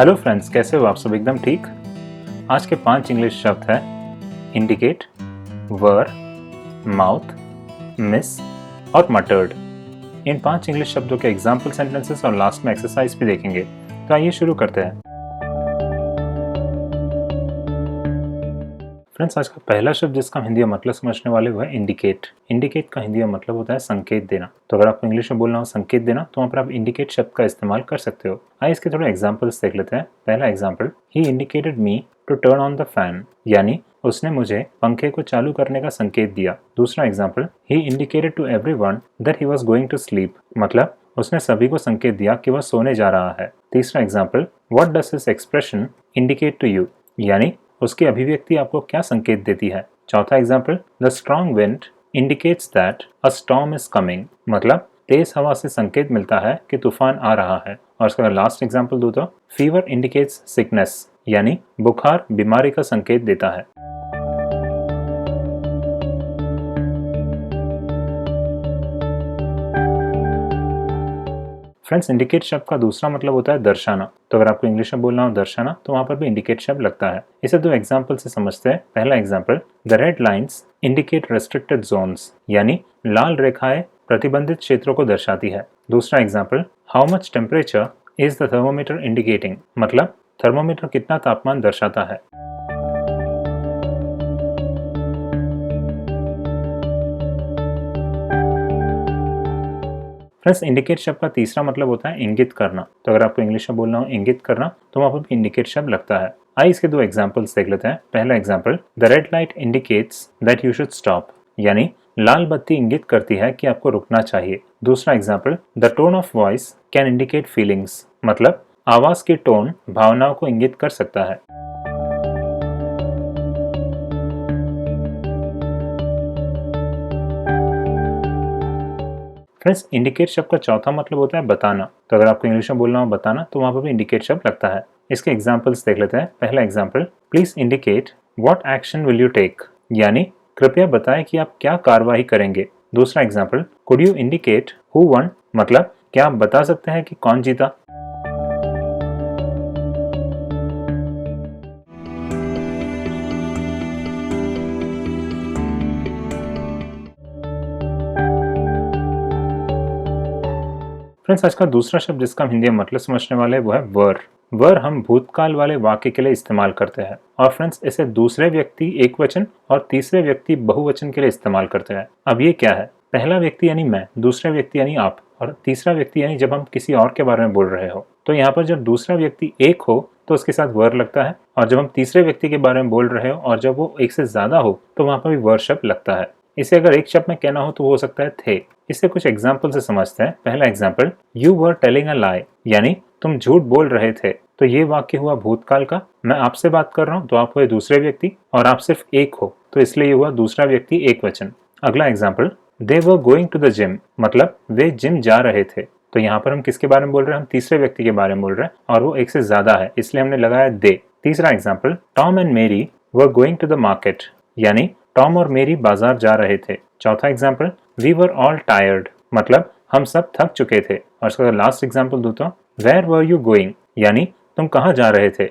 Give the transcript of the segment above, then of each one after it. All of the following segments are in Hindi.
हेलो फ्रेंड्स, कैसे हो आप सब? एकदम ठीक। आज के 5 इंग्लिश शब्द है इंडिकेट, वर, माउथ, मिस और मटर्ड। इन 5 इंग्लिश शब्दों के एग्जाम्पल सेंटेंसेस और लास्ट में एक्सरसाइज भी देखेंगे। तो आइए शुरू करते हैं। फ्रेंड्स, आज का पहला शब्द जिसका हम हिंदी में मतलब समझने वाले वो है इंडिकेट। इंडिकेट का हिंदी में मतलब होता है संकेत देना। तो अगर आपको इंग्लिश में बोलना हो संकेत देना, तो वहाँ पर आप इंडिकेट शब्द का इस्तेमाल कर सकते हो। आइए इसके थोड़े एग्जाम्पल्स देख लेते हैं। पहला example, he indicated me to turn on the fan, यानी उसने मुझे पंखे को चालू करने का संकेत दिया। दूसरा example, he indicated to everyone that he was going to sleep, मतलब उसने सभी को संकेत दिया कि वह सोने जा रहा है। तीसरा example, what does his expression indicate to you, यानी उसकी अभिव्यक्ति आपको क्या संकेत देती है। चौथा example, the strong wind indicates that a storm is coming, मतलब तेज हवा से संकेत मिलता है कि तूफान आ रहा है। और इसका लास्ट एग्जाम्पल दूं तो फीवर इंडिकेट्स सिकनेस, यानी बुखार बीमारी का संकेत देता है। फ्रेंड्स, इंडिकेट शब्द का दूसरा मतलब होता है दर्शाना। तो अगर आपको इंग्लिश में बोलना हो दर्शाना, तो वहां पर भी इंडिकेट शब्द लगता है। इसे दो एग्जाम्पल से समझते हैं। पहला example, the red lines indicate restricted zones, यानी लाल रेखाएं प्रतिबंधित क्षेत्रों को दर्शाती है। दूसरा example, how much temperature is the thermometer indicating, मतलब थर्मोमीटर कितना तापमान दर्शाता है। फ्रेंड्स, इंडिकेट शब्द का तीसरा मतलब होता है इंगित करना। तो अगर आपको इंग्लिश में बोलना हो इंगित करना, तो वहां पर भी इंडिकेट शब्द लगता है। आइए इसके दो एग्जांपल्स देख लेते हैं। पहला example, the red light indicates that you should stop, यानी लाल बत्ती इंगित करती है कि आपको रुकना चाहिए। दूसरा example, the tone of voice can indicate feelings, मतलब आवाज की टोन भावनाओं को इंगित कर सकता है। फ्रेंड्स, इंडिकेट शब्द का चौथा मतलब होता है बताना। तो अगर आपको इंग्लिश में बोलना हो बताना, तो वहां पर भी इंडिकेट शब्द लगता है। इसके एग्जांपल्स देख लेते हैं। पहला example, please indicate what action will you take, यानी कृपया बताएं कि आप क्या कार्रवाई करेंगे। दूसरा example, could you indicate who one, मतलब क्या आप बता सकते हैं कि कौन जीता। फ्रेंड्स, आज का दूसरा शब्द जिसका हम हिंदी में मतलब समझने वाले हैं वो है वर। वर हम भूतकाल वाले वाक्य के लिए इस्तेमाल करते हैं। और फ्रेंड्स, इसे दूसरे व्यक्ति एक वचन और तीसरे व्यक्ति बहुवचन के लिए इस्तेमाल करते हैं। अब ये क्या है? पहला व्यक्ति यानी मैं, दूसरा व्यक्ति यानी आप, और तीसरा व्यक्ति यानी जब हम किसी और के बारे में बोल रहे हो। तो यहाँ पर जब दूसरा व्यक्ति एक हो तो उसके साथ वर लगता है, और जब हम तीसरे व्यक्ति के बारे में बोल रहे हो और जब वो एक से ज्यादा हो तो वहां पर भी वर शब्द लगता है। इसे अगर एक शब्द में कहना हो तो वो हो सकता है थे। इसे कुछ एग्जाम्पल से समझते हैं। पहला example, you were telling a lie, यानी तुम झूठ बोल रहे थे। तो ये वाक्य हुआ भूतकाल का। मैं आपसे बात कर रहा हूँ तो आप हुए दूसरे व्यक्ति, और आप सिर्फ एक हो तो इसलिए ये हुआ दूसरा व्यक्ति एक वचन। अगला example, they were going to the gym, मतलब वे जिम जा रहे थे। तो यहाँ पर हम किसके बारे में बोल रहे हैं? हम तीसरे व्यक्ति के बारे में बोल रहे हैं, और वो एक से ज्यादा है इसलिए हमने लगाया दे। तीसरा example, Tom and Mary were going to the market, यानी टॉम और मेरी बाजार जा रहे थे। चौथा example, we were all tired, मतलब हम सब थक चुके थे। और इसका लास्ट एग्जाम्पल दूं तो वेयर वर यू गोइंग, यानी तुम कहाँ जा रहे थे।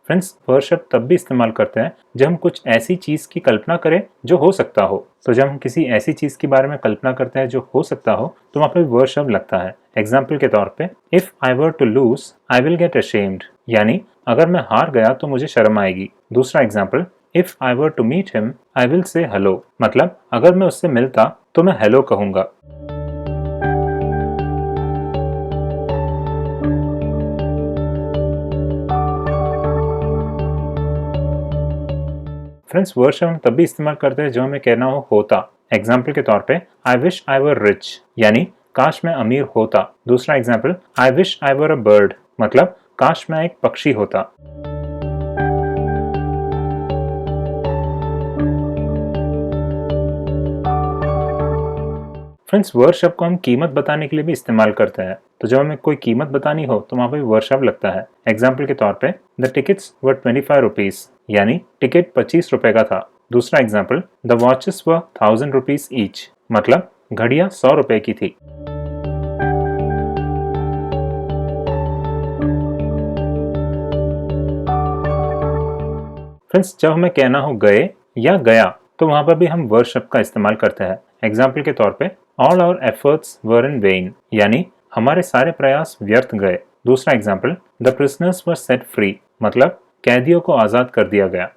फ्रेंड्स, वर शब्द तब भी इस्तेमाल करते हैं जब हम कुछ ऐसी चीज की कल्पना करें जो हो सकता हो। तो जब हम किसी ऐसी चीज के बारे में कल्पना करते हैं जो हो सकता हो, तो वहां पर वर शब्द लगता है। एग्जाम्पल के तौर पे, if I were to lose I will get ashamed, यानी अगर मैं हार गया तो मुझे शर्म आएगी। दूसरा example, if I were to meet him I will say hello, मतलब अगर मैं उससे मिलता तो मैं हेलो कहूंगा। फ्रेंड्स, वर शब्द हम तब भी इस्तेमाल करते हैं जब हमें कहना हो होता। एग्जाम्पल के तौर पे, I wish I were rich, यानी काश मैं अमीर होता। दूसरा example, I wish I were a bird, मतलब काश मैं एक पक्षी होता। फ्रेंड्स, वर शब्द को हम कीमत बताने के लिए भी इस्तेमाल करते हैं। तो जब हमें कोई कीमत बतानी हो तो वहां पर वर शब्द लगता है। एग्जाम्पल के तौर पे, द टिकट्स वर 25 रुपीज, यानी टिकट 25 रुपए का था। दूसरा example, the watches were 1000 rupees each, मतलब घड़ियां 100 रुपए की थी। फ्रेंड्स, जब हमें कहना हो गए या गया तो वहां पर भी हम वर शब्द का इस्तेमाल करते हैं। एग्जाम्पल के तौर पे, all our efforts were in vain, यानी हमारे सारे प्रयास व्यर्थ गए। दूसरा example, the prisoners were set free, मतलब कैदियों को आजाद कर दिया गया।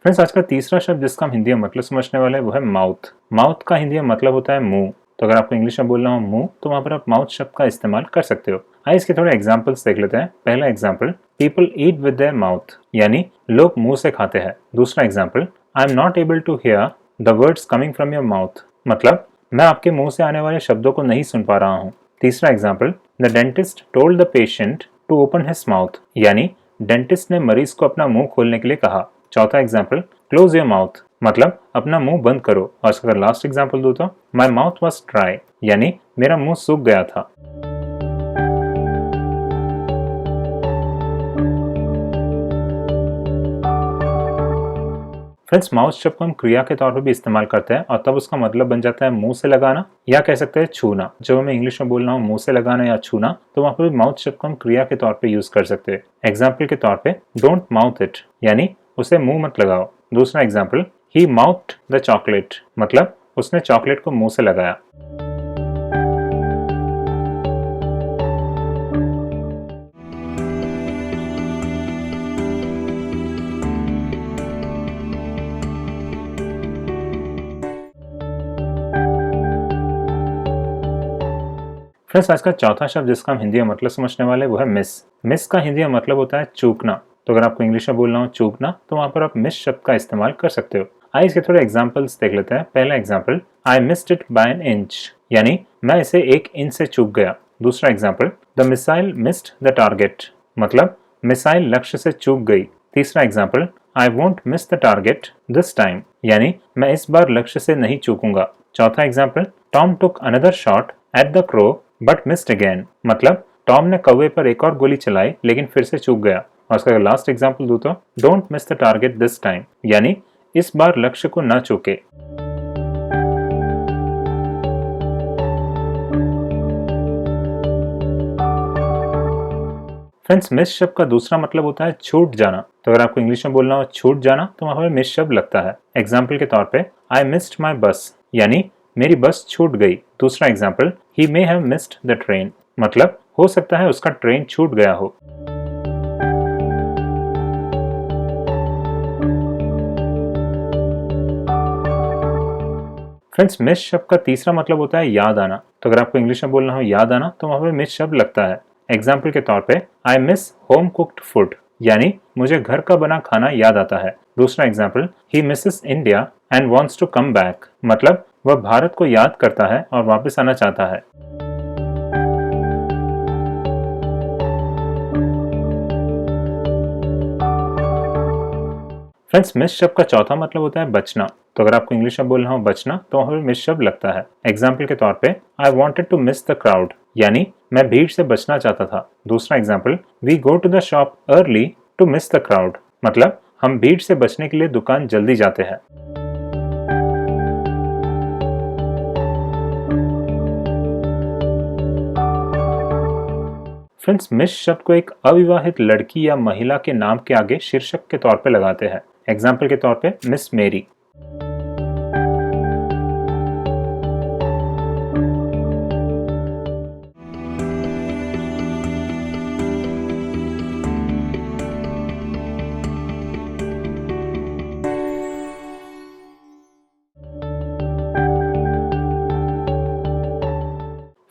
फ्रेंड्स, आज का तीसरा शब्द जिसका हम हिंदी में मतलब समझने वाले हैं वो है माउथ। माउथ का हिंदी में मतलब होता है मुंह। तो अगर आपको इंग्लिश में बोलना हो मुंह, तो वहां पर आप माउथ शब्द का इस्तेमाल कर सकते हो। आइए इसके थोड़े एग्जांपल्स देख लेते हैं। पहला example, people eat with their mouth, यानी लोग मुंह से खाते हैं। दूसरा example, I am not able to hear the words coming from your mouth, मतलब मैं आपके मुंह से आने वाले शब्दों को नहीं सुन पा रहा हूँ। तीसरा example, the dentist told the patient to open his mouth, यानी डेंटिस्ट ने मरीज को अपना मुंह खोलने के लिए कहा। चौथा एग्जाम्पल, क्लोज योर माउथ, मतलब अपना मुंह बंद करो। और अगर लास्ट एग्जाम्पल दो तो, माई माउथ वॉज ड्राई, यानी मेरा मुंह सूख गया था। फ्रेंड्स, माउथ शब्द को हम क्रिया के तौर पर भी इस्तेमाल करते हैं और तब उसका मतलब बन जाता है मुंह से लगाना या कह सकते हैं छूना। जब हमें इंग्लिश में बोलना हो मुंह से लगाना या छूना, तो वहां पर भी माउथ शब्द को हम क्रिया के तौर पे यूज कर सकते हैं। एग्जाम्पल के तौर पे, डोंट माउथ इट, यानी उसे मुंह मत लगाओ। दूसरा example, he mouth the chocolate, मतलब उसने चॉकलेट को मुंह से लगाया। फ्रेंड्स, आज का चौथा शब्द जिसका हम हिंदी में मतलब समझने वाले वो है मिस। मिस का हिंदी में मतलब होता है चूकना। तो अगर आपको इंग्लिश में बोलना हो चूकना, तो वहां पर आप मिस शब्द का इस्तेमाल कर सकते हो। आइए इसके थोड़े एग्जांपल्स देख लेते हैं। पहला example, I missed it by an inch, यानी मैं इसे 1 इंच से चूक गया। दूसरा example, the missile missed the target, मतलब मिसाइल लक्ष्य से चूक गई। तीसरा example, I won't miss the target this time, यानी मैं इस बार लक्ष्य से नहीं चूकूंगा। चौथा example, Tom took another shot at the crow but missed again, मतलब टॉम ने कौवे पर एक और गोली चलाई लेकिन फिर से चूक गया। और उसका लास्ट एग्जाम्पल दूं तो, don't miss the target this time, यानी इस बार लक्ष्य को न चूके। फ्रेंड्स, मिस शब्द का दूसरा मतलब होता है छूट जाना। तो अगर आपको इंग्लिश में बोलना हो छूट जाना, तो वहां पर मिस शब्द लगता है। एग्जाम्पल के तौर पे, आई मिस्ड माई बस, यानी मेरी बस छूट गई। दूसरा example, he may have missed the train, मतलब हो सकता है उसका ट्रेन छूट गया हो। फ्रेंड्स, मिस शब्द का तीसरा मतलब होता है याद आना। तो अगर आपको इंग्लिश में बोलना हो याद आना, तो वहां पर मिस शब्द लगता है। एग्जाम्पल के तौर पे, I miss home cooked food, यानी मुझे घर का बना खाना याद आता है। दूसरा example, he misses India and wants to come back, मतलब वह भारत को याद करता है और वापस आना चाहता है। फ्रेंड्स, मिस शब्द का चौथा मतलब होता है बचना। तो अगर आपको इंग्लिश में बोलना हो बचना, तो वहां पर मिस शब्द लगता है। एग्जाम्पल के तौर पे, I wanted to miss the crowd, यानी मैं भीड़ से बचना चाहता था। दूसरा example, we go to the shop early to miss the crowd, मतलब हम भीड़ से बचने के लिए दुकान जल्दी जाते हैं। फ्रेंड्स, मिस शब्द को एक अविवाहित लड़की या महिला के नाम के आगे शीर्षक के तौर पे लगाते हैं। एग्जाम्पल के तौर पे, मिस मेरी।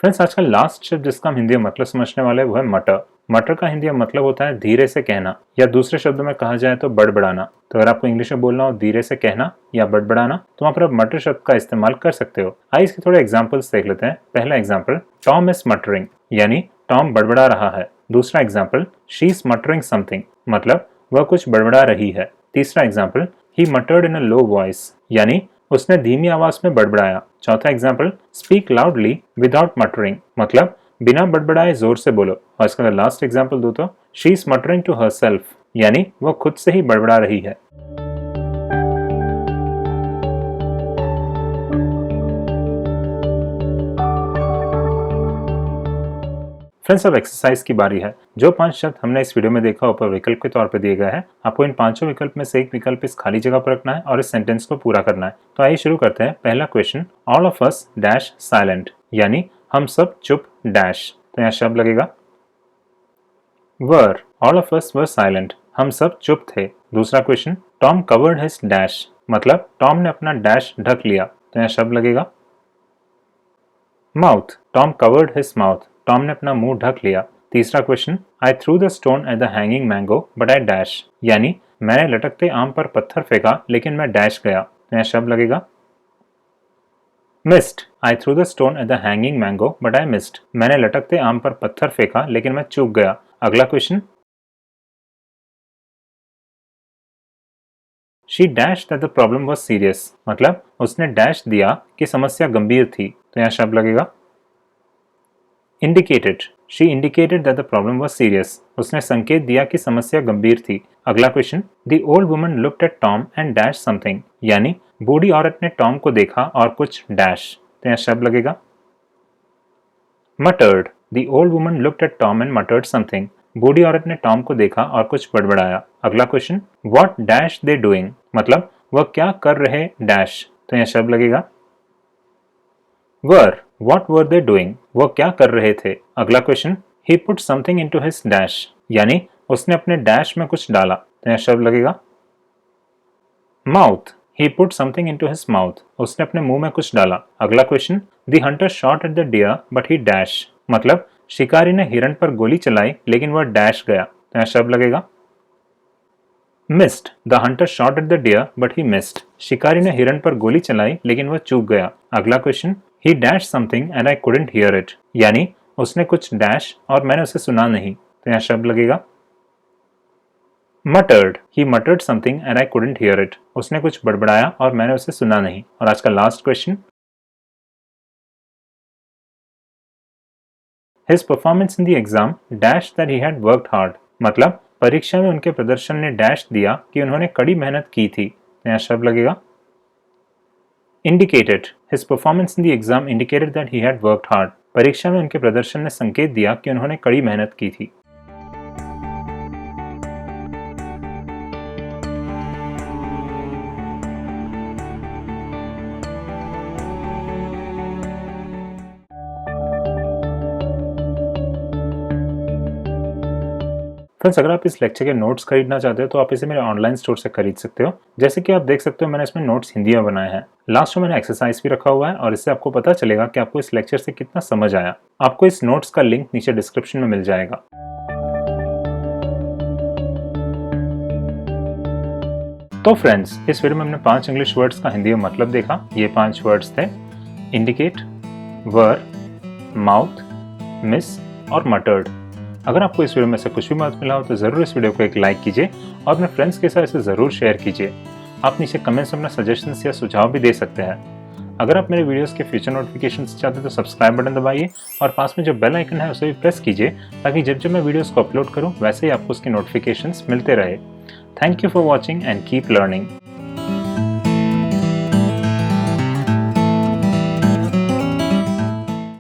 फ्रेंड्स, आज का लास्ट शब्द जिसका हम हिंदी में मतलब समझने वाले हैं वो है मटर। मटर का हिंदी में मतलब होता है धीरे से कहना, या दूसरे शब्दों में कहा जाए तो बड़बड़ाना। तो अगर आपको इंग्लिश में बोलना हो धीरे से कहना या बड़बड़ाना, तो वहां पर आप मटर शब्द का इस्तेमाल कर सकते हो। आइए इसके थोड़े एग्जाम्पल्स देख लेते हैं। पहला एग्जाम्पल, टॉम इज मटरिंग, यानी टॉम बड़बड़ा रहा है। दूसरा example, she is muttering something, मतलब वह कुछ बड़बड़ा रही है। तीसरा एग्जाम्पल, ही मटर्ड इन अ लो वॉइस, यानी उसने धीमी आवाज में बड़बड़ाया। चौथा example, speak loudly without muttering, मतलब बिना बड़बड़ाए जोर से बोलो। और इसका लास्ट एग्जाम्पल दो तो, she is muttering to herself, यानी वो खुद से ही बड़बड़ा रही है। फ्रेंड्स, अब एक्सरसाइज की बारी है। जो 5 शब्द हमने इस वीडियो में देखा ऊपर विकल्प के तौर पर दिए गए हैं, आपको इन पांचों विकल्प में से एक विकल्प इस खाली जगह पर रखना है और इस सेंटेंस को पूरा करना है। तो आइए शुरू करते हैं। पहला question, all of us dash silent, यानी हम सब चुप डैश। तो यहाँ शब्द लगेगा were, all of us were silent, हम सब चुप थे। दूसरा question, Tom covered his dash, मतलब टॉम ने अपना डैश ढक लिया। तो यहाँ शब्द लगेगा mouth, Tom covered his mouth, टॉम ने अपना मुंह ढक लिया। तीसरा question, I threw the stone at the hanging mango but I dash, यानी मैंने लटकते आम पर पत्थर फेंका लेकिन मैं डैश गया। तो यहाँ शब्द लगेगा missed, I threw the stone at the hanging mango but I missed, मैंने लटकते आम पर पत्थर फेंका लेकिन मैं चूक गया। अगला question, she dash that the problem was serious, मतलब उसने डैश दिया कि समस्या गंभीर थी। तो यहाँ शब्द लगेगा indicated, she indicated that the problem was serious, उसने संकेत दिया कि समस्या गंभीर थी। अगला question, the old woman looked at Tom and dash something, यानी बूढ़ी औरत ने टॉम को देखा और कुछ डैश। तो यहाँ शब्द लगेगा मटर्ड, the old woman looked at Tom and मटर्ड something, बूढ़ी औरत ने टॉम को देखा और कुछ बड़बड़ाया। अगला question, what dash they doing, मतलब वह क्या कर रहे डैश। तो यहाँ शब्द लगेगा वर, व्हाट वर दे डूइंग, वो क्या कर रहे थे। अगला question, he put something into his dash, यानी उसने अपने डैश में कुछ डाला। तो यहाँ शब्द लगेगा mouth, he put something into his mouth, उसने अपने मुंह में कुछ डाला। अगला question, the hunter shot at the deer but he dash, मतलब शिकारी ने हिरण पर गोली चलाई लेकिन वह डैश गया। तो यहाँ शब्द लगेगा missed, the hunter shot at the deer but he missed, शिकारी ने हिरण पर गोली चलाई लेकिन वह चूक गया। अगला question, he dash something and I couldn't hear it, यानी उसने कुछ डैश और मैंने उसे सुना नहीं। तो यहाँ शब्द लगेगा मटर्ड, ही मटर्ड something and I couldn't hear it, उसने कुछ बड़बड़ाया और मैंने उसे सुना नहीं। और आज का last question, his performance in the exam dash that he had worked hard, मतलब परीक्षा में उनके प्रदर्शन ने डैश दिया कि उन्होंने कड़ी मेहनत की थी। तो यहाँ शब्द लगेगा indicated, his performance in the exam indicated that he had worked hard, परीक्षा में उनके प्रदर्शन ने संकेत दिया कि उन्होंने कड़ी मेहनत की थी। फ्रेंड्स, अगर आप इस लेक्चर के नोट्स खरीदना चाहते हो तो आप इसे मेरे ऑनलाइन स्टोर से खरीद सकते हो। जैसे कि आप देख सकते हो मैंने इसमें नोट्स हिंदी में बनाए हैं। लास्ट में मैंने एक्सरसाइज भी रखा हुआ है और इससे आपको पता चलेगा कि आपको इस लेक्चर से कितना समझ आया। आपको इस नोट्स का लिंक नीचे डिस्क्रिप्शन में मिल जाएगा। तो फ्रेंड्स, इस वीडियो में हमने 5 इंग्लिश वर्ड्स का हिंदी में मतलब देखा। ये 5 वर्ड्स थे इंडिकेट, वर, माउथ, मिस और मटर्ड। अगर आपको इस वीडियो में से कुछ भी मदद मिला हो तो ज़रूर इस वीडियो को एक लाइक कीजिए और अपने फ्रेंड्स के साथ इसे ज़रूर शेयर कीजिए। आप नीचे कमेंट्स में अपना सजेशंस या सुझाव भी दे सकते हैं। अगर आप मेरे वीडियोस के फ्यूचर नोटिफिकेशंस चाहते हैं तो सब्सक्राइब बटन दबाइए और पास में जो बेल आइकन है उसे भी प्रेस कीजिए ताकि जब जब मैं वीडियोस को अपलोड करूं वैसे ही आपको उसकी नोटिफिकेशंस मिलते रहे। Thank you for watching and keep learning.